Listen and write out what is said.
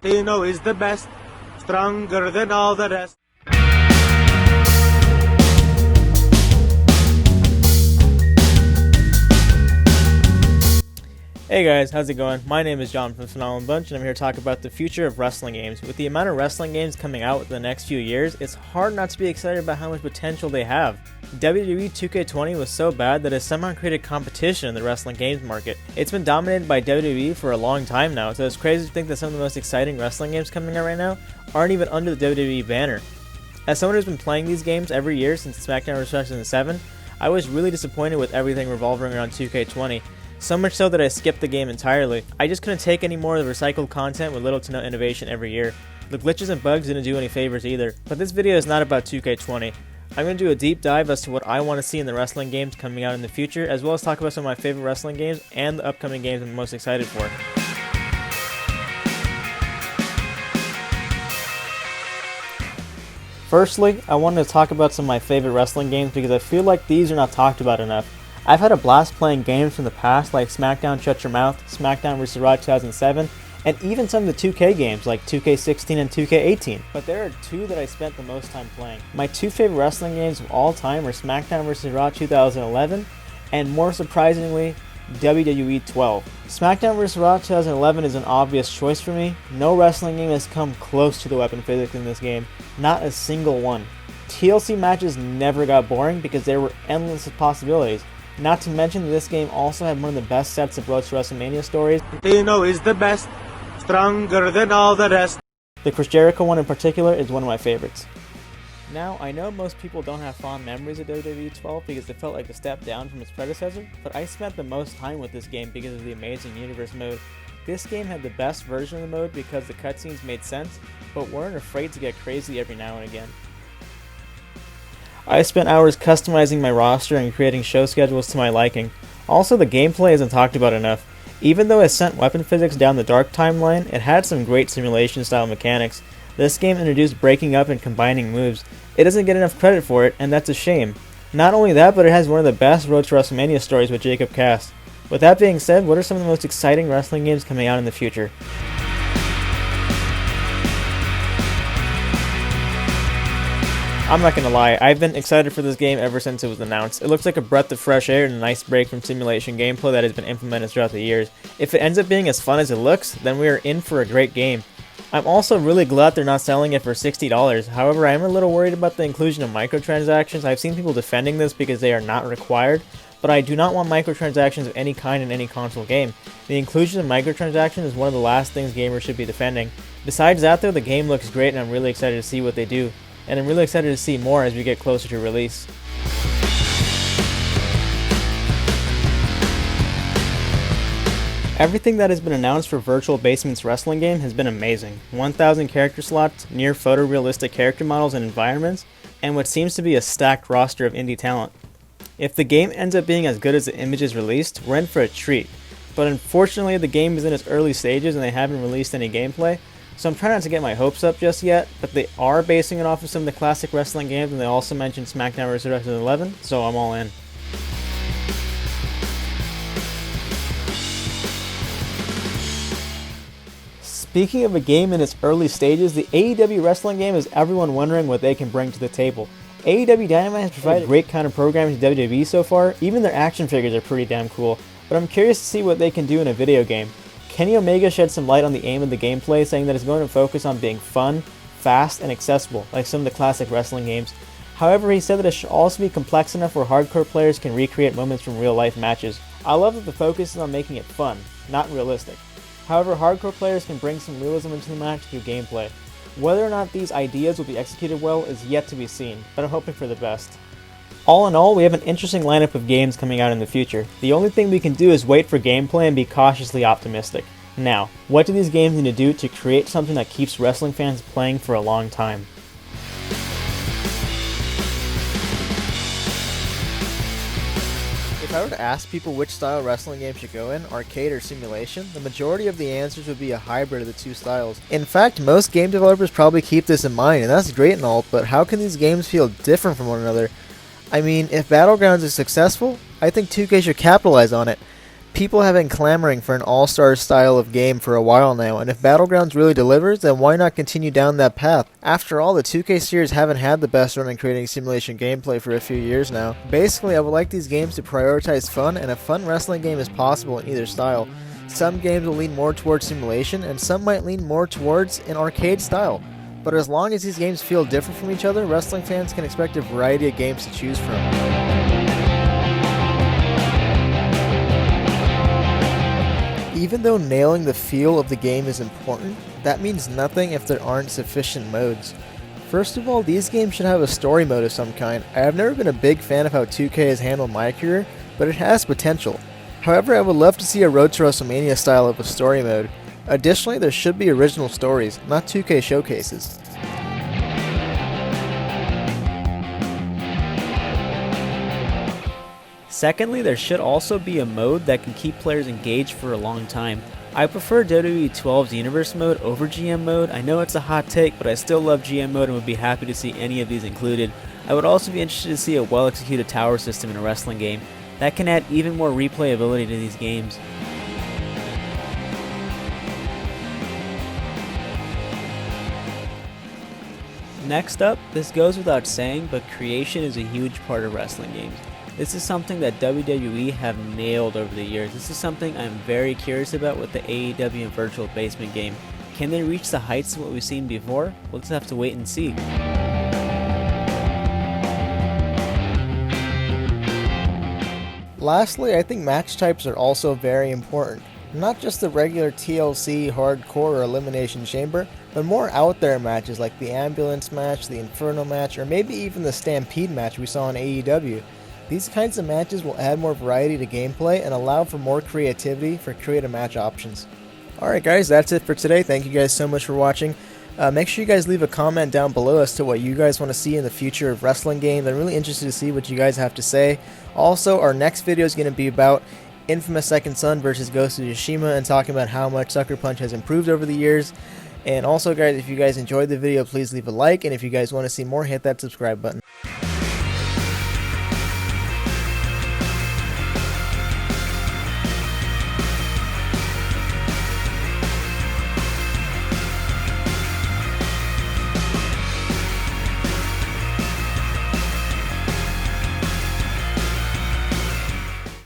Tino is the best, stronger than all the rest. Hey guys, how's it going? My name is John from Phenomenal Bunch, and I'm here to talk about the future of wrestling games. With the amount of wrestling games coming out in the next few years, it's hard not to be excited about how much potential they have. WWE 2K20 was so bad that it somehow created competition in the wrestling games market. It's been dominated by WWE for a long time now, so it's crazy to think that some of the most exciting wrestling games coming out right now aren't even under the WWE banner. As someone who's been playing these games every year since SmackDown vs. 2007, I was really disappointed with everything revolving around 2K20. So much so that I skipped the game entirely. I just couldn't take any more of the recycled content with little to no innovation every year. The glitches and bugs didn't do any favors either. But this video is not about 2K20. I'm going to do a deep dive as to what I want to see in the wrestling games coming out in the future, as well as talk about some of my favorite wrestling games and the upcoming games I'm most excited for. Firstly, I wanted to talk about some of my favorite wrestling games because I feel like these are not talked about enough. I've had a blast playing games from the past like SmackDown Shut Your Mouth, SmackDown vs. Raw 2007, and even some of the 2K games like 2K16 and 2K18. But there are two that I spent the most time playing. My two favorite wrestling games of all time are SmackDown vs. Raw 2011, and more surprisingly, WWE 12. SmackDown vs. Raw 2011 is an obvious choice for me. No wrestling game has come close to the weapon physics in this game, not a single one. TLC matches never got boring because there were endless possibilities. Not to mention that this game also had one of the best sets of Road to WrestleMania stories. Tino is the best, stronger than all the rest. The Chris Jericho one in particular is one of my favorites. Now, I know most people don't have fond memories of WWE 12 because it felt like a step down from its predecessor, but I spent the most time with this game because of the Amazing Universe mode. This game had the best version of the mode because the cutscenes made sense, but weren't afraid to get crazy every now and again. I spent hours customizing my roster and creating show schedules to my liking. Also, the gameplay isn't talked about enough. Even though it sent weapon physics down the dark timeline, it had some great simulation style mechanics. This game introduced breaking up and combining moves. It doesn't get enough credit for it, and that's a shame. Not only that, but it has one of the best Road to WrestleMania stories with Jacob Cast. With that being said, what are some of the most exciting wrestling games coming out in the future? I'm not gonna lie, I've been excited for this game ever since it was announced. It looks like a breath of fresh air and a nice break from simulation gameplay that has been implemented throughout the years. If it ends up being as fun as it looks, then we are in for a great game. I'm also really glad they're not selling it for $60. However, I am a little worried about the inclusion of microtransactions. I've seen people defending this because they are not required, but I do not want microtransactions of any kind in any console game. The inclusion of microtransactions is one of the last things gamers should be defending. Besides that though, the game looks great and I'm really excited to see what they do. And I'm really excited to see more as we get closer to release. Everything that has been announced for Virtual Basement's wrestling game has been amazing. 1,000 character slots, near photorealistic character models and environments, and what seems to be a stacked roster of indie talent. If the game ends up being as good as the images released, we're in for a treat. But unfortunately the game is in its early stages and they haven't released any gameplay, so I'm trying not to get my hopes up just yet, but they are basing it off of some of the classic wrestling games and they also mentioned SmackDown vs. 2011, so I'm all in. Speaking of a game in its early stages, the AEW wrestling game has everyone wondering what they can bring to the table. AEW Dynamite has provided great counter programming to WWE so far, even their action figures are pretty damn cool, but I'm curious to see what they can do in a video game. Kenny Omega shed some light on the aim of the gameplay, saying that it's going to focus on being fun, fast, and accessible, like some of the classic wrestling games. However, he said that it should also be complex enough where hardcore players can recreate moments from real-life matches. I love that the focus is on making it fun, not realistic. However, hardcore players can bring some realism into the match through gameplay. Whether or not these ideas will be executed well is yet to be seen, but I'm hoping for the best. All in all, we have an interesting lineup of games coming out in the future. The only thing we can do is wait for gameplay and be cautiously optimistic. Now, what do these games need to do to create something that keeps wrestling fans playing for a long time? If I were to ask people which style wrestling game should go in, arcade or simulation, the majority of the answers would be a hybrid of the two styles. In fact, most game developers probably keep this in mind, and that's great and all, but how can these games feel different from one another? I mean, if Battlegrounds is successful, I think 2K should capitalize on it. People have been clamoring for an all-star style of game for a while now, and if Battlegrounds really delivers, then why not continue down that path? After all, the 2K series haven't had the best run in creating simulation gameplay for a few years now. Basically, I would like these games to prioritize fun, and a fun wrestling game is possible in either style. Some games will lean more towards simulation, and some might lean more towards an arcade style. But as long as these games feel different from each other, wrestling fans can expect a variety of games to choose from. Even though nailing the feel of the game is important, that means nothing if there aren't sufficient modes. First of all, these games should have a story mode of some kind. I have never been a big fan of how 2K has handled my career, but it has potential. However, I would love to see a Road to WrestleMania style of a story mode. Additionally, there should be original stories, not 2K showcases. Secondly, there should also be a mode that can keep players engaged for a long time. I prefer WWE 12's Universe mode over GM mode. I know it's a hot take, but I still love GM mode and would be happy to see any of these included. I would also be interested to see a well-executed tower system in a wrestling game. That can add even more replayability to these games. Next up, this goes without saying, but creation is a huge part of wrestling games. This is something that WWE have nailed over the years. This is something I'm very curious about with the AEW and Virtual Basement game. Can they reach the heights of what we've seen before? We'll just have to wait and see. Lastly, I think match types are also very important. Not just the regular TLC, hardcore, or elimination chamber, but more out there matches like the ambulance match, the inferno match, or maybe even the stampede match we saw in AEW. These kinds of matches will add more variety to gameplay and allow for more creativity for creative match options. Alright guys, that's it for today. Thank you guys so much for watching. Make sure you guys leave a comment down below as to what you guys want to see in the future of wrestling games. I'm really interested to see what you guys have to say. Also, our next video is going to be about Infamous Second Son versus Ghost of Tsushima and talking about how much Sucker Punch has improved over the years. And also guys, if you guys enjoyed the video, please leave a like, and if you guys want to see more, hit that subscribe button.